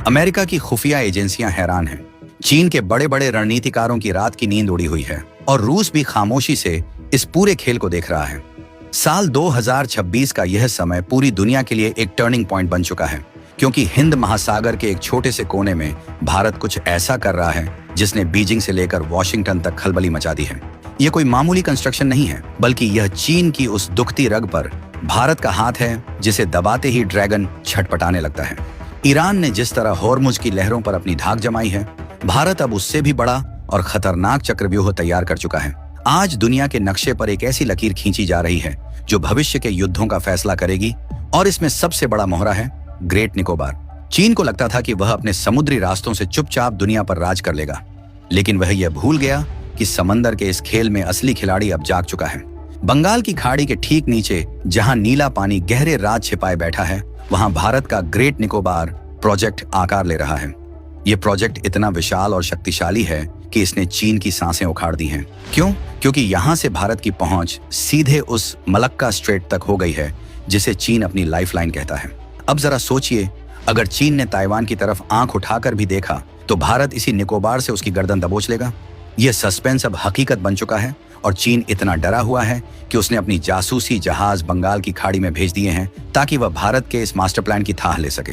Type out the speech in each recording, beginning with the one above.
America की खुफिया एजेंसियां हैरान हैं। चीन के बड़े बड़े रणनीतिकारों की रात की नींद उड़ी हुई है और रूस भी खामोशी से इस पूरे खेल को देख रहा है। साल 2026 का यह समय पूरी दुनिया के लिए एक टर्निंग पॉइंट बन चुका है, क्योंकि हिंद महासागर के एक छोटे से कोने में भारत कुछ ऐसा कर रहा है जिसने बीजिंग से लेकर वॉशिंगटन तक खलबली मचा दी है। यह कोई मामूली कंस्ट्रक्शन नहीं है, बल्कि यह चीन की उस दुखती रग पर भारत का हाथ है जिसे दबाते ही ड्रैगन छटपटाने लगता है। ईरान ने जिस तरह होर्मुज की लहरों पर अपनी धाक जमाई है, भारत अब उससे भी बड़ा और खतरनाक चक्रव्यूह तैयार कर चुका है। आज दुनिया के नक्शे पर एक ऐसी लकीर खींची जा रही है जो भविष्य के युद्धों का फैसला करेगी, और इसमें सबसे बड़ा मोहरा है ग्रेट निकोबार। चीन को लगता था कि वह अपने समुद्री रास्तों से चुपचाप दुनिया पर राज कर लेगा, लेकिन वह यह भूल गया कि समंदर के इस खेल में असली खिलाड़ी अब जाग चुका है। बंगाल की खाड़ी के ठीक नीचे जहां नीला पानी गहरे राज छिपाए बैठा है, वहां भारत का ग्रेट निकोबार प्रोजेक्ट आकार ले रहा है। यह प्रोजेक्ट इतना विशाल और शक्तिशाली है कि इसने चीन की सांसें उखाड़ दी हैं। क्यों? क्योंकि यहां से भारत की पहुंच सीधे उस मलक्का स्ट्रेट तक हो गई है जिसे चीन अपनी लाइफलाइन कहता है। अब जरा सोचिए, अगर चीन ने ताइवान की तरफ आंख उठाकर भी देखा तो भारत इसी निकोबार से उसकी गर्दन दबोच लेगा। यह सस्पेंस अब हकीकत बन चुका है और चीन इतना डरा हुआ है कि उसने अपनी जासूसी जहाज बंगाल की खाड़ी में भेज दिए हैं ताकि वह भारत के इस मास्टर प्लान की थाह ले सके।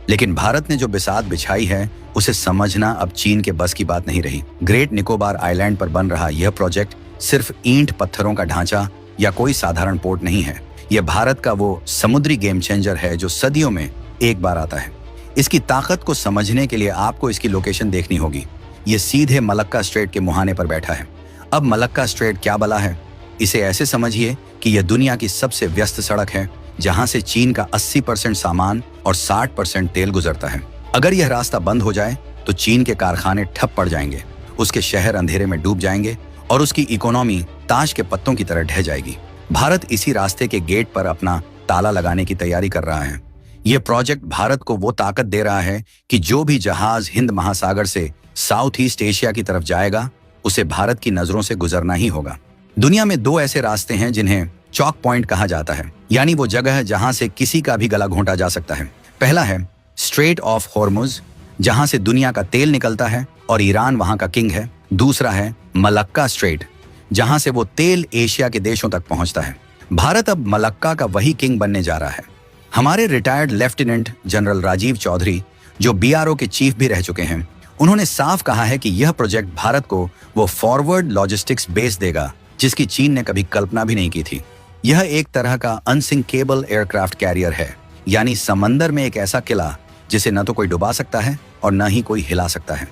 लेकिन भारत ने जो बिसात बिछाई है उसे समझना अब चीन के बस की बात नहीं रही। ग्रेट निकोबार आइलैंड पर बन रहा यह प्रोजेक्ट सिर्फ ईंट पत्थरों का ढांचा या कोई साधारण पोर्ट नहीं है। यह भारत का वो समुद्री गेम चेंजर है जो सदियों में एक बार आता है। इसकी ताकत को समझने के लिए आपको इसकी लोकेशन देखनी होगी। यह सीधे मलक्का स्ट्रेट के मुहाने पर बैठा है। अब मलक्का स्ट्रेट क्या बला है? इसे ऐसे समझिए कि यह दुनिया की सबसे व्यस्त सड़क है जहां से चीन का 80% सामान और 60% तेल गुजरता है। अगर यह रास्ता बंद हो जाए तो चीन के कारखाने ठप पड़ जाएंगे, उसके शहर अंधेरे में डूब जाएंगे और उसकी इकोनॉमी ताश के पत्तों की तरह ढह जाएगी। भारत इसी रास्ते के गेट पर अपना ताला लगाने की तैयारी कर रहा है। यह प्रोजेक्ट भारत को वो ताकत दे रहा है कि जो भी जहाज हिंद महासागर से साउथ ईस्ट एशिया की तरफ जाएगा उसे भारत की नजरों से गुजरना ही होगा। दुनिया में दो ऐसे रास्ते हैं जिन्हें चॉक पॉइंट कहा जाता है, यानी वो जगह है जहां से किसी का भी गला घोंटा जा सकता है। पहला है स्ट्रेट ऑफ होर्मुज, जहां से दुनिया का तेल निकलता है और ईरान वहां का किंग है। दूसरा है मलक्का स्ट्रेट, जहां से वो तेल एशिया के देशों तक पहुंचता है। भारत अब मलक्का का वही किंग बनने जा रहा है। हमारे retired lieutenant general Rajiv Chaudhary, जो बीआरओ के चीफ भी रह चुके हैं, उन्होंने साफ कहा है कि यह प्रोजेक्ट भारत को वो फॉरवर्ड लॉजिस्टिक्स बेस देगा जिसकी चीन ने कभी कल्पना भी नहीं की थी। यह एक तरह का अनसिंकेबल एयरक्राफ्ट कैरियर है, यानी समंदर में एक ऐसा किला जिसे न तो कोई डुबा सकता है और न ही कोई हिला सकता है।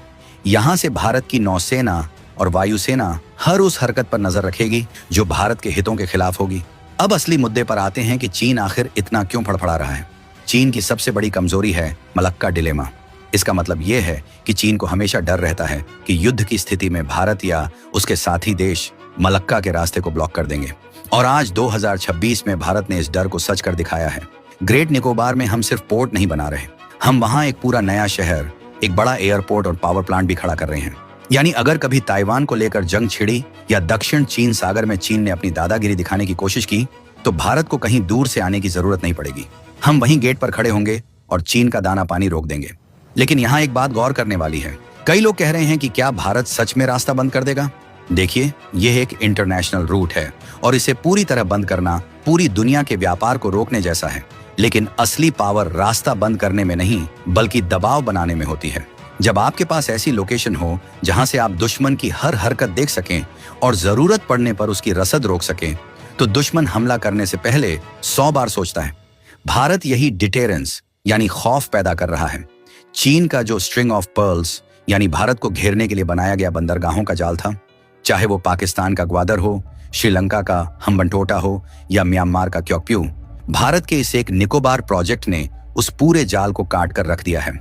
यहां से भारत की नौसेना और वायुसेना हर उस हरकत पर नजर रखेगी जो भारत के हितों के खिलाफ होगी। अब असली मुद्दे पर आते हैं कि चीन आखिर इतना क्यों फड़फड़ा रहा है। चीन की सबसे बड़ी कमजोरी है मलक्का डिलेमा। इसका मतलब यह है कि चीन को हमेशा डर रहता है कि युद्ध की स्थिति में भारत या उसके साथी देश मलक्का के रास्ते को ब्लॉक कर देंगे। और आज 2026 में भारत ने इस डर को सच कर दिखाया है। ग्रेट निकोबार में हम सिर्फ पोर्ट नहीं बना रहे, हम वहां एक पूरा नया शहर, एक बड़ा एयरपोर्ट और पावर प्लांट भी खड़ा कर रहे हैं। यानी अगर कभी ताइवान को लेकर जंग छिड़ी या दक्षिण चीन सागर में चीन ने अपनी दादागिरी दिखाने की कोशिश की तो भारत को कहीं दूर से आने की जरूरत नहीं पड़ेगी। हम वहीं गेट पर खड़े होंगे और चीन का दाना पानी रोक देंगे। लेकिन यहाँ एक बात गौर करने वाली है। कई लोग कह रहे हैं कि क्या भारत सच में रास्ता बंद कर देगा? देखिए, यह एक इंटरनेशनल रूट है और इसे पूरी तरह बंद करना पूरी दुनिया के व्यापार को रोकने जैसा है। लेकिन असली पावर रास्ता बंद करने में नहीं, बल्कि दबाव बनाने में होती है। जब आपके पास ऐसी लोकेशन हो जहां से आप दुश्मन की हर हरकत देख सकें और जरूरत पड़ने पर उसकी रसद रोक सकें, तो दुश्मन हमला करने से पहले 100 बार सोचता है। भारत यही डिटेरेंस यानी खौफ पैदा कर रहा है। चीन का जो स्ट्रिंग ऑफ पर्ल्स यानी भारत को घेरने के लिए बनाया गया बंदरगाहों का जाल था, चाहे वो पाकिस्तान का ग्वादर हो, श्रीलंका का हम्बनटोटा हो या म्यांमार का क्योक्प्यू, भारत के इस एक निकोबार प्रोजेक्ट ने उस पूरे जाल को काट कर रख दिया है।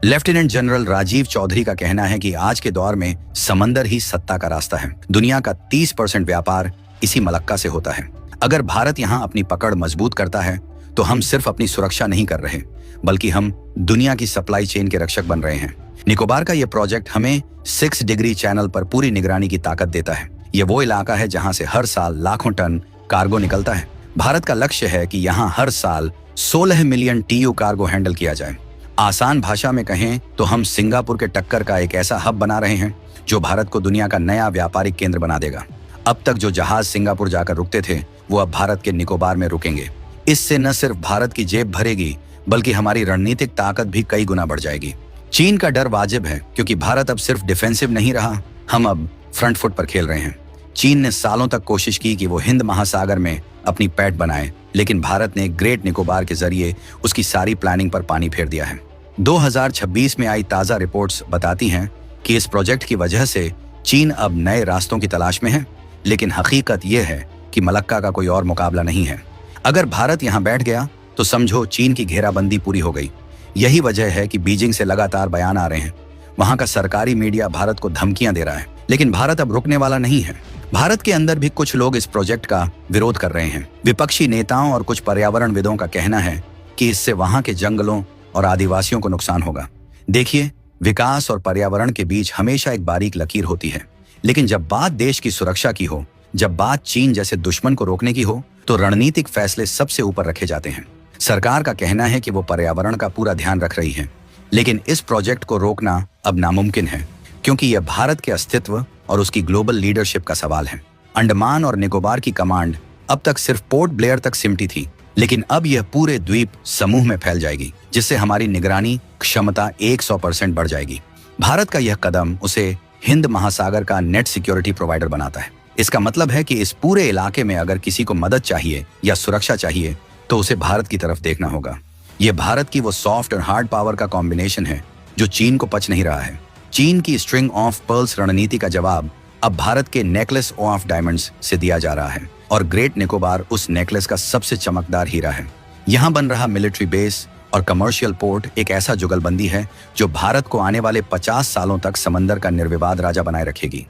लेफ्टिनेंट जनरल राजीव चौधरी का कहना है कि आज के दौर में समंदर ही सत्ता का रास्ता है। दुनिया का 30% व्यापार इसी मलक्का से होता है। अगर भारत यहाँ अपनी पकड़ मजबूत करता है तो हम सिर्फ अपनी सुरक्षा नहीं कर रहे, बल्कि हम दुनिया की सप्लाई चेन के रक्षक बन रहे हैं। निकोबार का यह प्रोजेक्ट हमें 6 डिग्री चैनल पर पूरी निगरानी की ताकत देता है। यह वो इलाका है जहां से हर साल लाखों टन कार्गो निकलता है। भारत का लक्ष्य है कि यहाँ हर साल 16 मिलियन TU कार्गो हैंडल किया जाए। आसान भाषा में कहें तो हम सिंगापुर के टक्कर का एक ऐसा हब बना रहे हैं जो भारत को दुनिया का नया व्यापारिक केंद्र बना देगा। अब तक जो जहाज सिंगापुर जाकर रुकते थे वो अब भारत के निकोबार में रुकेंगे। इससे न सिर्फ भारत की जेब भरेगी बल्कि हमारी रणनीतिक ताकत भी कई गुना बढ़ जाएगी। चीन का डर वाजिब है क्योंकि भारत अब सिर्फ डिफेंसिव नहीं रहा, हम अब फ्रंट फुट पर खेल रहे हैं। चीन ने सालों तक कोशिश की कि वो हिंद महासागर में अपनी पैठ बनाए, लेकिन भारत ने ग्रेट निकोबार के जरिए उसकी सारी प्लानिंग पर पानी फेर दिया है। 2026 में आई ताजा रिपोर्ट्स बताती हैं कि इस प्रोजेक्ट की वजह से चीन अब नए रास्तों की तलाश में है, लेकिन हकीकत यह है कि मलक्का का कोई और मुकाबला नहीं है। अगर भारत यहां बैठ गया तो समझो चीन की घेराबंदी पूरी हो गई। यही वजह है कि बीजिंग से लगातार बयान आ रहे हैं। वहां का सरकारी मीडिया भारत को धमकियां दे रहा है, लेकिन भारत अब रुकने वाला नहीं है। भारत के अंदर भी कुछ लोग इस प्रोजेक्ट का विरोध कर रहे हैं। विपक्षी नेताओं और कुछ पर्यावरणविदों का कहना है कि इससे वहां के जंगलों और आदिवासियों को नुकसान होगा। देखिए, विकास और पर्यावरण के बीच हमेशा एक बारीक लकीर होती है, लेकिन जब बात देश की सुरक्षा की हो, जब बात चीन जैसे दुश्मन को रोकने की हो, तो रणनीतिक फैसले सबसे ऊपर रखे जाते हैं। सरकार का कहना है कि वो पर्यावरण का पूरा ध्यान रख रही है, लेकिन इस प्रोजेक्ट को रोकना अब नामुमकिन है क्योंकि यह भारत के अस्तित्व और उसकी ग्लोबल लीडरशिप का सवाल है। अंडमान और निकोबार की कमांड अब तक सिर्फ पोर्ट ब्लेयर तक सिमटी थी, लेकिन अब यह पूरे द्वीप समूह में फैल जाएगी, जिससे हमारी निगरानी क्षमता 100% बढ़ जाएगी। भारत का यह कदम उसे हिंद महासागर का नेट सिक्योरिटी प्रोवाइडर बनाता है। इसका मतलब है कि इस पूरे इलाके में अगर किसी को मदद चाहिए या सुरक्षा चाहिए तो उसे भारत की तरफ देखना होगा। यह भारत की वो सॉफ्ट और हार्ड पावर का कॉम्बिनेशन है जो चीन को पच नहीं रहा है। चीन की स्ट्रिंग ऑफ पर्ल्स रणनीति का जवाब अब भारत के नेकलेस ऑफ डायमंड्स से दिया जा रहा है, और ग्रेट निकोबार उस नेकलेस का सबसे चमकदार हीरा है। यहाँ बन रहा मिलिट्री बेस और कमर्शियल पोर्ट एक ऐसा जुगलबंदी है जो भारत को आने वाले 50 सालों तक समंदर का निर्विवाद राजा बनाए रखेगी।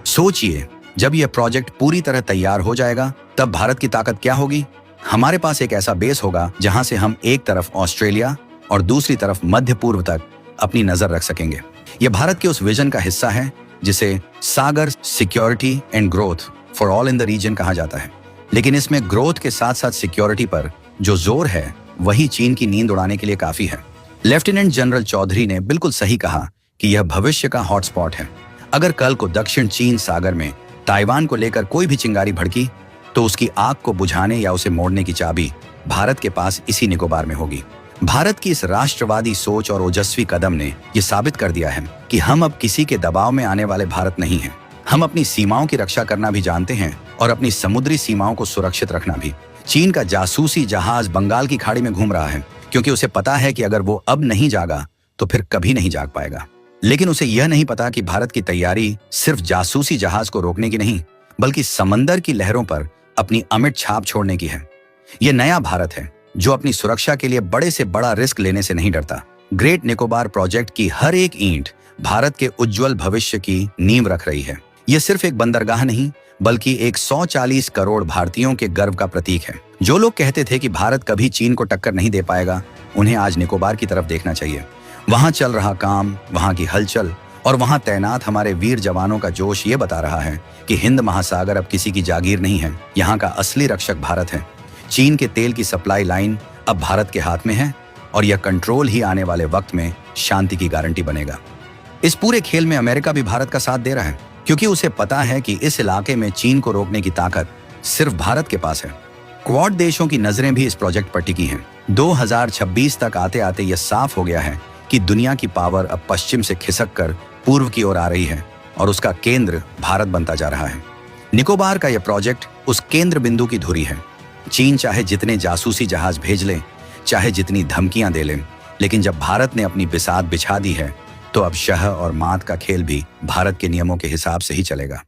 सोचिए, जब यह प्रोजेक्ट पूरी तरह तैयार हो जाएगा तब भारत की ताकत क्या होगी। हमारे पास एक ऐसा बेस होगा जहां से हम एक तरफ ऑस्ट्रेलिया और दूसरी तरफ मध्य पूर्व तक अपनी नजर रख सकेंगे। यह भारत के उस विजन का हिस्सा है जिसे Sagar security and growth for all in the region कहा जाता है। लेकिन इसमें ग्रोथ के साथ साथ सिक्योरिटी पर जो जोर है वही चीन की नींद उड़ाने के लिए काफी है। लेफ्टिनेंट जनरल चौधरी ने बिल्कुल सही कहा कि यह भविष्य का हॉटस्पॉट है। अगर कल को दक्षिण चीन सागर में ताइवान को लेकर कोई भी चिंगारी भड़की तो उसकी आग को बुझाने या उसे मोड़ने की चाबी भारत के पास इसी निकोबार में होगी। भारत की इस राष्ट्रवादी सोच और ओजस्वी कदम ने यह साबित कर दिया है कि हम अब किसी के दबाव में आने वाले भारत नहीं हैं। हम अपनी सीमाओं की रक्षा करना भी जानते हैं और अपनी समुद्री सीमाओं को सुरक्षित रखना भी। चीन का जासूसी जहाज बंगाल की खाड़ी में घूम रहा है क्योंकि उसे पता है कि अगर वो अब नहीं जागा तो फिर कभी नहीं जाग पाएगा। लेकिन उसे यह नहीं पता कि भारत की तैयारी सिर्फ जासूसी जहाज को रोकने की नहीं, बल्कि समंदर की लहरों पर अपनी अमिट छाप छोड़ने की है। यह नया भारत है जो अपनी सुरक्षा के लिए बड़े से बड़ा रिस्क लेने से नहीं डरता। ग्रेट निकोबार प्रोजेक्ट की हर एक ईंट भारत के उज्जवल भविष्य की नींव रख रही है। यह सिर्फ एक बंदरगाह नहीं बल्कि एक 140 करोड़ भारतीयों के गर्व का प्रतीक है। जो लोग कहते थे कि भारत कभी चीन को टक्कर नहीं दे पाएगा, उन्हें आज निकोबार की तरफ देखना चाहिए। वहां चल रहा काम, वहां की हलचल और वहां तैनात हमारे वीर जवानों का जोश ये बता रहा है कि हिंद महासागर अब किसी की जागीर नहीं है। यहाँ का असली रक्षक भारत है। चीन के तेल की सप्लाई लाइन अब भारत के हाथ में है और यह कंट्रोल ही आने वाले वक्त में शांति की गारंटी बनेगा। इस पूरे खेल में अमेरिका भी भारत का साथ दे रहा है क्योंकि उसे पता है कि इस इलाके में चीन को रोकने की ताकत सिर्फ भारत के पास है। क्वाड देशों की नजरें भी इस प्रोजेक्ट पर टिकी हैं। 2026 तक आते आते यह साफ हो गया है कि दुनिया की पावर अब पश्चिम से खिसक कर पूर्व की ओर आ रही है और उसका केंद्र भारत बनता जा रहा है। निकोबार का यह प्रोजेक्ट उस केंद्र बिंदु की धुरी है। चीन चाहे जितने जासूसी जहाज भेज ले, चाहे जितनी धमकियां दे ले, लेकिन जब भारत ने अपनी बिसात बिछा दी है तो अब शह और मात का खेल भी भारत के नियमों के हिसाब से ही चलेगा।